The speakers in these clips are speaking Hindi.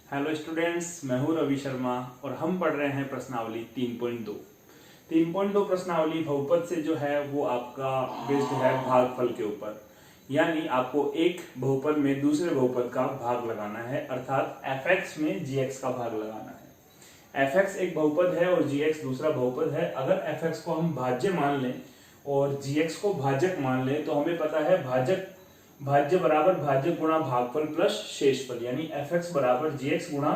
हेलो स्टूडेंट्स, मैं हूं रवि शर्मा और हम पढ़ रहे हैं प्रश्नावली 3.2। 3.2 प्रश्नावली बहुपद से जो है वो आपका बेस्ड है भागफल के ऊपर। यानी आपको एक बहुपद में दूसरे बहुपद का भाग लगाना है, अर्थात fx में gx का भाग लगाना है। fx एक बहुपद है और gx दूसरा बहुपद है। अगर fx को हम भाज्य मान लें और gx को भाजक मान लें तो हमें पता है भाज्य बराबर भाज्य गुणा भागफल प्लस शेषफल, यानी fx बराबर gx गुणा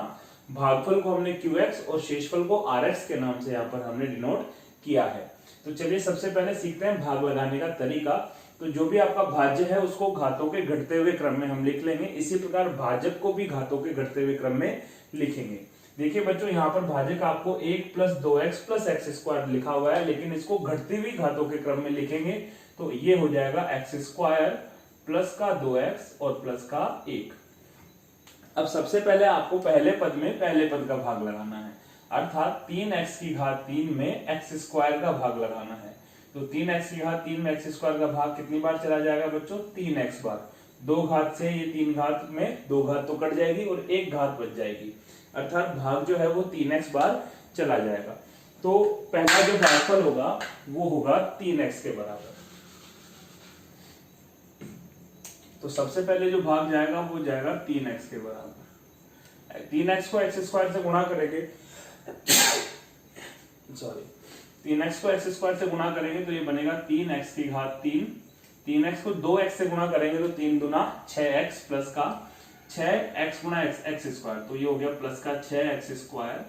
भागफल को हमने qx और शेषफल को rx के नाम से यहाँ पर हमने डिनोट किया है। तो चलिए सबसे पहले सीखते हैं भाग लगाने का तरीका। तो जो भी आपका भाज्य है उसको घातों के घटते हुए क्रम में हम लिख लेंगे। इसी प्रकार भाजक को भी घातों के घटते हुए क्रम में लिखेंगे। देखिए बच्चों, यहाँ पर भाजक आपको 1 + 2x + x² लिखा हुआ है, लेकिन इसको घटती हुई घातों के क्रम में लिखेंगे तो ये हो जाएगा x² प्लस का 2x और प्लस का 1। अब सबसे पहले आपको पहले पद में पहले पद का भाग लगाना है, अर्थात 3x³ में x² का भाग लगाना है। तो 3x³ में x² का भाग कितनी बार चला जाएगा बच्चों? 3x बार। 2 घात से ये 3 घात में 2 घात तो कट जाएगी और 1 घात बच जाएगी, अर्थात भाग जो है वो 3x बार चला जाएगा। तो पहला जो भागफल होगा वो होगा 3x के बराबर। तो सबसे पहले जो भाग जाएगा वो जाएगा 3x के बराबर। 3x को x² से गुणा करेंगे 3x को x² से गुणा करेंगे तो ये बनेगा 3x³। 3x को 2x से गुणा करेंगे तो 3 दूना 6x प्लस का 6x गुणा x², तो ये हो गया प्लस का 6x²।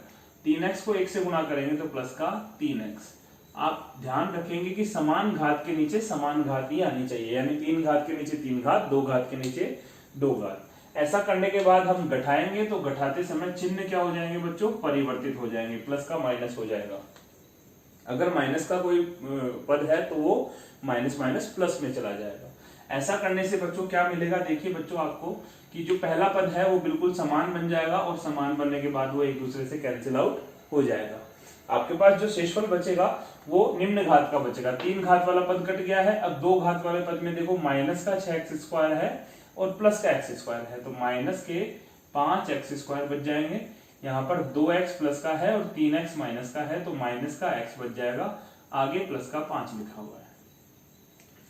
3x को 1 से गुणा करेंगे तो प्लस का 3x। आप ध्यान रखेंगे कि समान घात के नीचे समान घात ही आनी चाहिए, यानी 3 घात के नीचे 3 घात, 2 घात के नीचे 2 घात। ऐसा करने के बाद हम घटाएंगे तो घटाते समय चिन्ह क्या हो जाएंगे बच्चों? परिवर्तित हो जाएंगे, प्लस का माइनस हो जाएगा। अगर माइनस का कोई पद है तो वो माइनस माइनस प्लस में चला जाएगा। ऐसा करने से बच्चों क्या मिलेगा? देखिए बच्चों, आपको कि जो पहला पद है वो बिल्कुल समान बन जाएगा और समान बनने के बाद वो एक दूसरे से कैंसिल आउट हो जाएगा। आपके पास जो शेषफल बचेगा वो निम्न घात का बचेगा। 3 घात वाला पद कट गया है। अब 2 घात वाले पद में देखो माइनस का 6x² है और प्लस का x² है, तो माइनस के 5x² बच जाएंगे। यहाँ पर 2x प्लस का है और 3x माइनस का है, तो माइनस का x बच जाएगा, आगे प्लस का 5 लिखा हुआ है।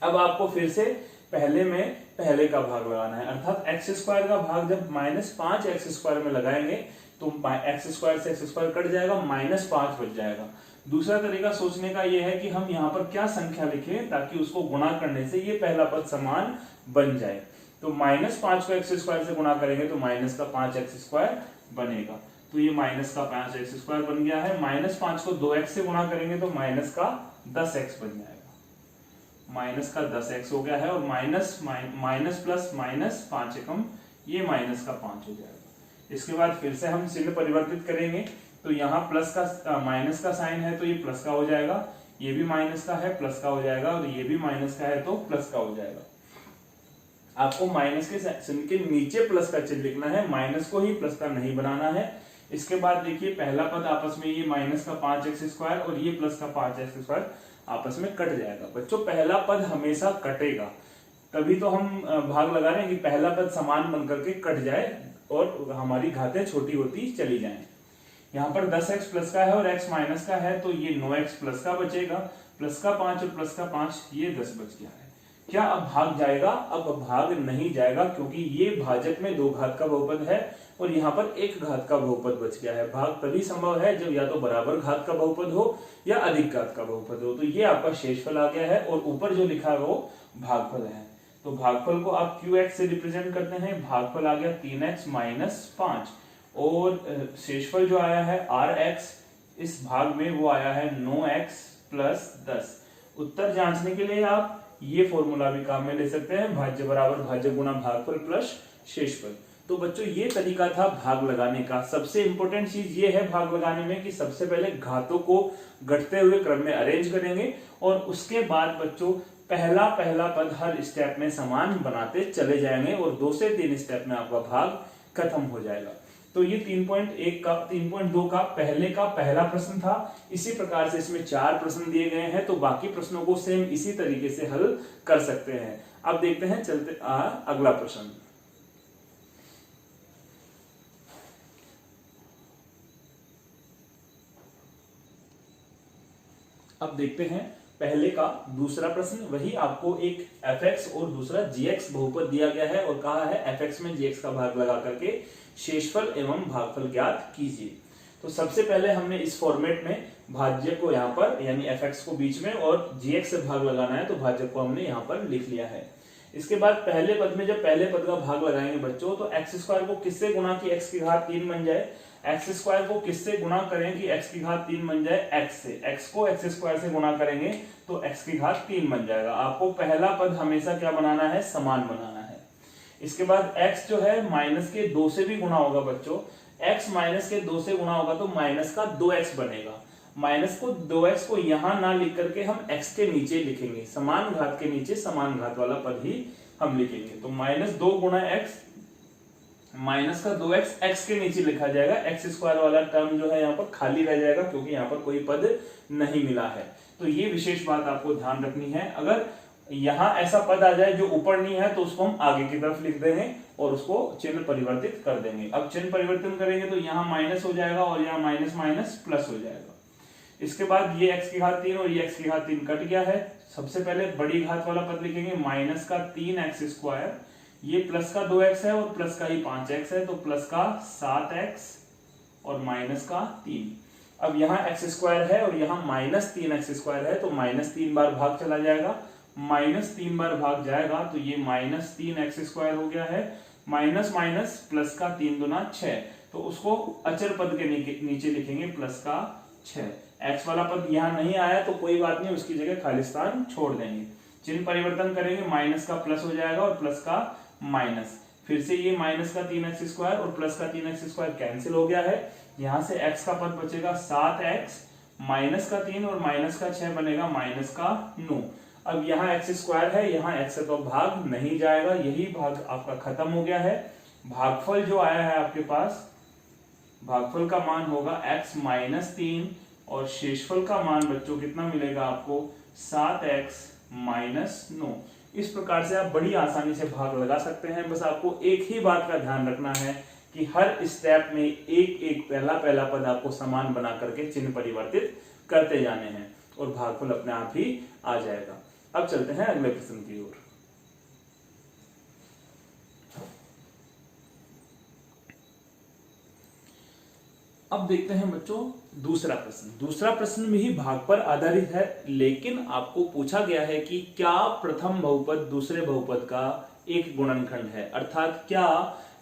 अब आपको फिर से पहले में पहले का भाग लगाना है, अर्थात x² का भाग जब -5x² में लगाएंगे तो x² से x² कट जाएगा, -5 बच जाएगा। दूसरा तरीका सोचने का यह है कि हम यहाँ पर क्या संख्या लिखें ताकि उसको गुणा करने से ये पहला पद समान बन जाए। तो -5 को x² से गुणा करेंगे तो माइनस का 5x² बनेगा, तो ये माइनस का 5x² बन गया है। -5 को 2x से गुणा करेंगे तो माइनस का 10x बन जाएगा, माइनस का 10x हो गया है। और माइनस प्लस माइनस 5 एकम, ये माइनस का 5 हो जाएगा। इसके बाद फिर से हम चिन्ह परिवर्तित करेंगे, तो यहाँ प्लस का माइनस का साइन है तो ये प्लस का हो जाएगा, ये भी माइनस का है प्लस का हो जाएगा, और ये भी माइनस का है तो प्लस का हो जाएगा। आपको माइनस के चिन्ह के नीचे प्लस का चिन्ह लिखना है, माइनस को ही प्लस का नहीं बनाना है। इसके बाद देखिए पहला पद आपस में ये माइनस का 5x² और ये प्लस का 5x² आपस में कट जाएगा। बच्चों, पहला पद हमेशा कटेगा, तभी तो हम भाग लगा रहे हैं कि पहला पद समान बनकर के कट जाए और हमारी घातें छोटी होती चली जाएं। यहाँ पर 10x प्लस का है और x माइनस का है, तो ये 9x प्लस का बचेगा, प्लस का 5 और प्लस का 5, ये 10 बच गया है। क्या अब भाग जाएगा? अब भाग नहीं जाएगा, क्योंकि ये भाजक में 2 घात का बहुपद है और यहाँ पर 1 घात का बहुपद बच गया है। भाग तभी संभव है जब या तो बराबर घात का बहुपद हो या अधिक घात का बहुपद हो। तो ये आपका शेषफल आ गया है और ऊपर जो लिखा है वो भागफल है। तो भागफल को आप qx से रिप्रेजेंट करते हैं, भागफल आ गया 3x - 5 और शेषफल जो आया है rx, इस भाग में वो आया है 9x + 10। उत्तर जांचने के लिए आप ये फॉर्मूला भी काम में ले सकते हैं, भाज्य बराबर भाज्य गुणा भागफल प्लस शेषफल। तो बच्चों, ये तरीका था भाग लगाने का। सबसे इंपॉर्टेंट चीज ये है भाग लगाने में कि सबसे पहले घातों को घटते हुए क्रम में अरेंज करेंगे और उसके बाद बच्चों पहला पद हर स्टेप में समान बनाते चले जाएंगे और 2 से 3 स्टेप में आपका भाग खत्म हो जाएगा। तो ये 3.2 का पहला प्रश्न था। इसी प्रकार से इसमें 4 प्रश्न दिए गए हैं, तो बाकी प्रश्नों को सेम इसी तरीके से हल कर सकते हैं। अब देखते हैं, चलते अगला प्रश्न। अब देखते हैं पहले का दूसरा प्रश्न। वही आपको एक fx और दूसरा gx बहुपद दिया गया है और कहा है fx में gx का भाग लगा करके शेषफल एवं भागफल ज्ञात कीजिए। तो सबसे पहले हमने इस फॉर्मेट में भाज्य को यहाँ पर यानी fx को बीच में और gx से भाग लगाना है, तो भाज्य को हमने यहाँ पर लिख लिया है। इसके बाद पहले पद में जब पहले पद का भाग लगाएंगे बच्चों, तो x स्क्वायर को किससे गुणा कि x की घात 3 बन जाए, x स्क्वायर को किससे गुणा करें कि x की घात 3 बन जाए, x से। x को x स्क्वायर से गुणा करेंगे तो x की घात 3 बन जाएगा। आपको पहला पद हमेशा क्या बनाना है, समान बनाना है। इसके बाद x जो है माइनस के 2 से भी गुणा होगा बच्चों, x माइनस के 2 से गुणा होगा तो माइनस का 2x बनेगा। माइनस को 2x को यहां ना लिख करके हम x के नीचे लिखेंगे, समान घात के नीचे समान घात वाला पद ही हम लिखेंगे। तो -2 गुणा x माइनस का 2x x के नीचे लिखा जाएगा। x स्क्वायर वाला टर्म जो है यहाँ पर खाली रह जाएगा क्योंकि यहाँ पर कोई पद नहीं मिला है। तो ये विशेष बात आपको ध्यान रखनी है। अगर यहाँ ऐसा पद आ जाए जो ऊपर नहीं है तो उसको हम आगे की तरफ लिख देंगे और उसको चिन्ह परिवर्तित कर देंगे। अब चिन्ह परिवर्तन करेंगे तो यहाँ माइनस हो जाएगा और यहाँ माइनस माइनस प्लस हो जाएगा। इसके बाद ये x की घात 3 और ये x की घात 3 कट गया है। सबसे पहले बड़ी घात वाला पद लिखेंगे, माइनस का 3x स्क्वायर, ये प्लस का 2x है और प्लस का ही 5x है, तो प्लस का 7x और माइनस का 3। अब यहाँ x स्क्वायर है और यहाँ माइनस 3x स्क्वायर है, तो माइनस 3 बार भाग चला जाएगा, माइनस 3 बार भाग जाएगा तो ये माइनस 3x स्क्वायर हो गया है। माइनस माइनस प्लस का 3 दूना 6, तो उसको अचर पद के नीचे लिखेंगे प्लस का 6। x वाला पद यहाँ नहीं आया तो कोई बात नहीं, उसकी जगह खाली स्थान छोड़ देंगे। चिन्ह परिवर्तन करेंगे, माइनस का प्लस हो जाएगा और प्लस का माइनस, फिर से ये माइनस का 3x स्क्वायर और प्लस का 3x स्क्वायर कैंसिल हो गया है। यहाँ से x का पद बचेगा 7x, माइनस का 3 और माइनस का 6 बनेगा माइनस का 9। अब यहाँ x स्क्वायर है, यहाँ x से तो भाग नहीं जाएगा, यही भाग आपका खत्म हो गया है। भागफल जो आया है आपके पास, भागफल का मान होगा x माइनस 3 और शेषफल का मान बच्चों कितना मिलेगा आपको, 7x माइनस 9। इस प्रकार से आप बड़ी आसानी से भाग लगा सकते हैं। बस आपको एक ही बात का ध्यान रखना है कि हर स्टेप में एक एक पहला पद आपको समान बना करके चिन्ह परिवर्तित करते जाने हैं और भागफल अपने आप ही आ जाएगा। अब चलते हैं अगले प्रश्न की ओर। अब देखते हैं बच्चों दूसरा प्रश्न। दूसरा प्रश्न भी भाग पर आधारित है, लेकिन आपको पूछा गया है कि क्या प्रथम बहुपद दूसरे बहुपद का एक गुणनखंड है, अर्थात क्या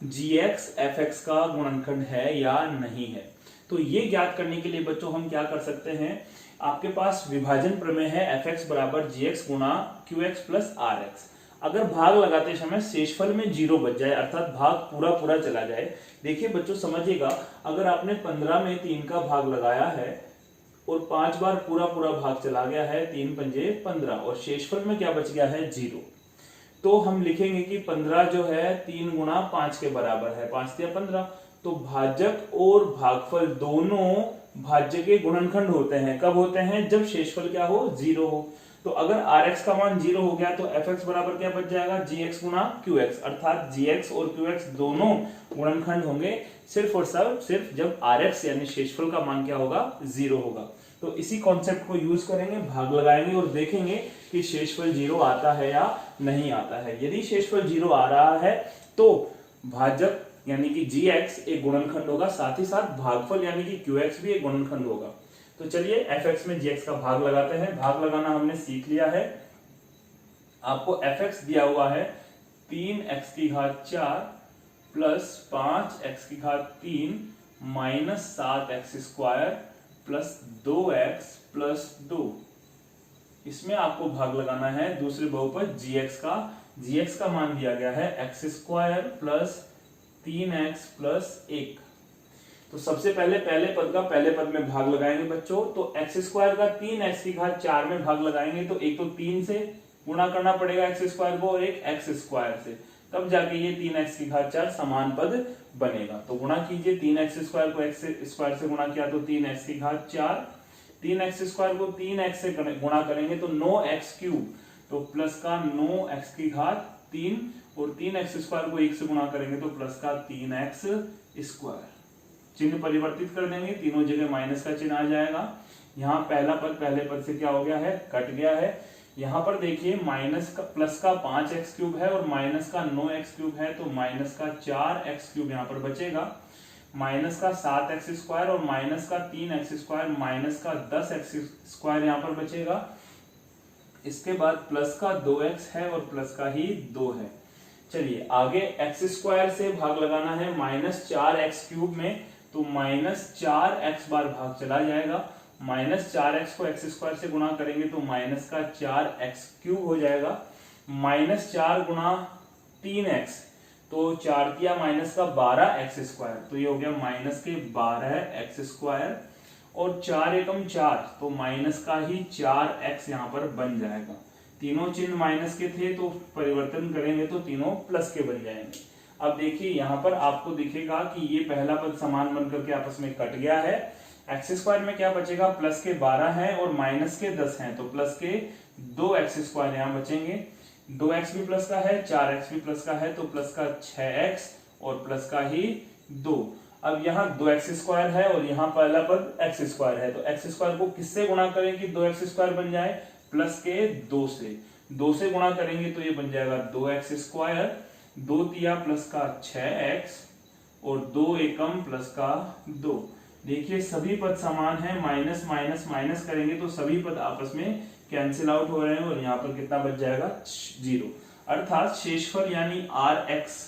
gx fx का गुणनखंड है या नहीं है। तो ये ज्ञात करने के लिए बच्चों हम क्या कर सकते हैं, आपके पास विभाजन प्रमेय है fx बराबर gx गुणा qx प्लस rx। अगर भाग लगाते समय शेषफल में 0 बच जाए, अर्थात भाग पूरा पूरा चला जाए। देखिए बच्चों समझिएगा, अगर आपने 15 में 3 का भाग लगाया है और 5 बार पूरा पूरा भाग चला गया है, 3 पंजे 15 और शेषफल में क्या बच गया है 0, तो हम लिखेंगे कि 15 जो है 3 गुणा 5 के बराबर है, 5 या 15। तो भाजक और भागफल दोनों भाज्य के गुणनखंड होते हैं। कब होते हैं, जब शेषफल क्या हो 0 हो। तो अगर rx का मान 0 हो गया तो fx बराबर क्या बच जाएगा, gx गुना qx, अर्थात gx और qx दोनों गुणनखंड होंगे सिर्फ और सिर्फ जब rx यानी शेषफल का मान क्या होगा 0 होगा। तो इसी कॉन्सेप्ट को यूज करेंगे, भाग लगाएंगे और देखेंगे कि शेषफल 0 आता है या नहीं आता है। यदि शेषफल 0 आ रहा है तो भाजक यानी कि gx एक गुणनखंड होगा, साथ ही साथ भागफल यानी कि qx भी एक गुणनखंड होगा। तो चलिए fx में gx का भाग लगाते हैं। भाग लगाना हमने सीख लिया है। आपको fx दिया हुआ है 3x की घात 4 प्लस 5x की घात 3 minus 7x square plus 2x plus 2। इसमें आपको भाग लगाना है दूसरे बहुपद gx का। gx का मान दिया गया है x square plus 3x plus 1। तो सबसे पहले पहले पद में भाग लगाएंगे बच्चों। तो x स्क्वायर का 3x की घात 4 में भाग लगाएंगे तो एक तो 3 से गुणा करना पड़ेगा x स्क्वायर को और एक x स्क्वायर से, तब जाके ये 3x की घात 4 समान पद बनेगा। तो गुणा कीजिए, 3x स्क्वायर को x स्क्वायर से गुणा किया तो 3x की घात 4, 3x स्क्वायर को 3x से गुणा करेंगे तो 9x क्यूब, तो प्लस का 9x की घात 3 और 3x स्क्वायर को 1 से गुणा करेंगे तो प्लस का 3x स्क्वायर। चिन्ह परिवर्तित कर देंगे, तीनों जगह माइनस का चिन्ह आ जाएगा। यहाँ पहला पद पहले पद से क्या हो गया है, कट गया है। यहाँ पर देखिए माइनस का प्लस का 5x क्यूब है और माइनस का 9x क्यूब है, तो माइनस का 4x क्यूब यहाँ पर बचेगा, माइनस का 7x स्क्वायर और माइनस का 3x स्क्वायर, माइनस का 10x स्क्वायर यहाँ पर बचेगा। इसके बाद प्लस का 2x है और प्लस का ही 2 है। चलिए आगे x स्क्वायर से भाग लगाना है माइनस 4x क्यूब में, तो माइनस 4x बार भाग चला जाएगा, माइनस 4x को x स्क्वायर से गुणा करेंगे तो माइनस का 4x क्यूब हो जाएगा, माइनस 4 गुणा 3x, तो 4 तिया माइनस का 12x स्क्वायर, तो ये हो गया माइनस के 12x स्क्वायर, और 4 एकम 4, तो माइनस का ही 4x यहाँ पर बन जाएगा। तीनों चिन्ह माइनस के थे तो परिवर्तन करेंगे तो तीनों प्लस के बन जाएंगे। अब देखिए यहाँ पर आपको दिखेगा कि ये पहला पद समान बनकर के आपस में कट गया है। एक्स स्क्वायर में क्या बचेगा, प्लस के 12 है और माइनस के 10 हैं, तो प्लस के 2x स्क्वायर यहाँ बचेंगे, 2x भी प्लस का है, 4x भी प्लस का है, तो प्लस का 6x और प्लस का ही 2। अब यहाँ 2x स्क्वायर है और यहाँ पहला पद x स्क्वायर है, तो x स्क्वायर को किससे गुणा करें कि 2x स्क्वायर बन जाए, प्लस के 2 से, 2 से गुणा करेंगे तो ये बन जाएगा 2x स्क्वायर, 2 तिया प्लस का 6x और 2 एकम प्लस का 2। देखिए सभी पद समान है, माइनस माइनस माइनस करेंगे तो सभी पद आपस में कैंसिल आउट हो रहे हैं और यहाँ पर कितना बच जाएगा, 0। अर्थात शेषफल यानी Rx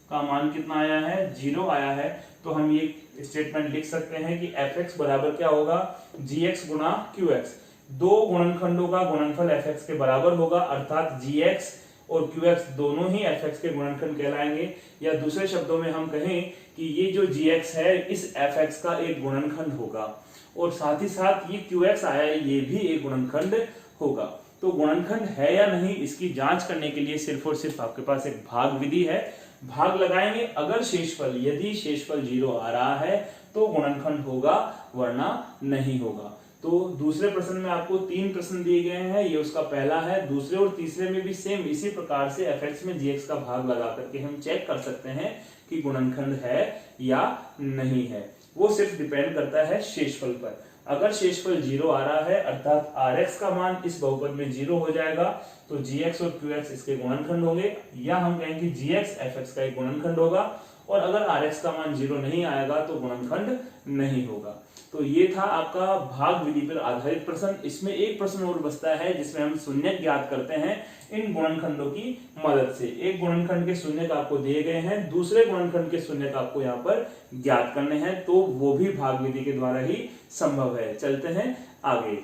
का मान कितना आया है, 0 आया है। तो हम ये स्टेटमेंट लिख सकते हैं कि fx बराबर क्या होगा, gx गुणा qx, दो गुणनखंडों का गुणनफल fx के बराबर होगा, अर्थात gx और qx दोनों ही fx के गुणनखंड कहलाएंगे। या दूसरे शब्दों में हम कहें कि ये जो gx है इस fx का एक गुणनखंड होगा, और साथ ही साथ ये qx आया है ये भी एक गुणनखंड होगा। तो गुणनखंड है या नहीं इसकी जांच करने के लिए सिर्फ और सिर्फ आपके पास एक भाग विधि है। भाग लगाएंगे, अगर शेषफल यदि शेषफल 0 आ रहा है तो गुणनखंड होगा, वरना नहीं होगा। तो दूसरे प्रश्न में आपको 3 प्रश्न दिए गए हैं, ये उसका पहला है। दूसरे और तीसरे में भी सेम इसी प्रकार से fx में gx का भाग लगा करके हम चेक कर सकते हैं कि गुणनखंड है या नहीं है। वो सिर्फ डिपेंड करता है शेषफल पर। अगर शेषफल 0 आ रहा है अर्थात Rx का मान इस बहुपद में 0 हो जाएगा, तो gx और qx इसके गुणनखंड होंगे, या हम कहेंगे gx fx का एक गुणनखंड होगा। और अगर Rx का मान 0 नहीं आएगा तो गुणनखंड नहीं होगा। तो ये था आपका भाग विधि पर आधारित प्रश्न। इसमें एक प्रश्न और बचता है जिसमें हम शून्यक ज्ञात करते हैं इन गुणनखंडों की मदद से। एक गुणनखंड के शून्यक आपको दिए गए हैं, दूसरे गुणनखंड के शून्यक आपको यहाँ पर ज्ञात करने हैं, तो वो भी भाग विधि के द्वारा ही संभव है। चलते हैं आगे।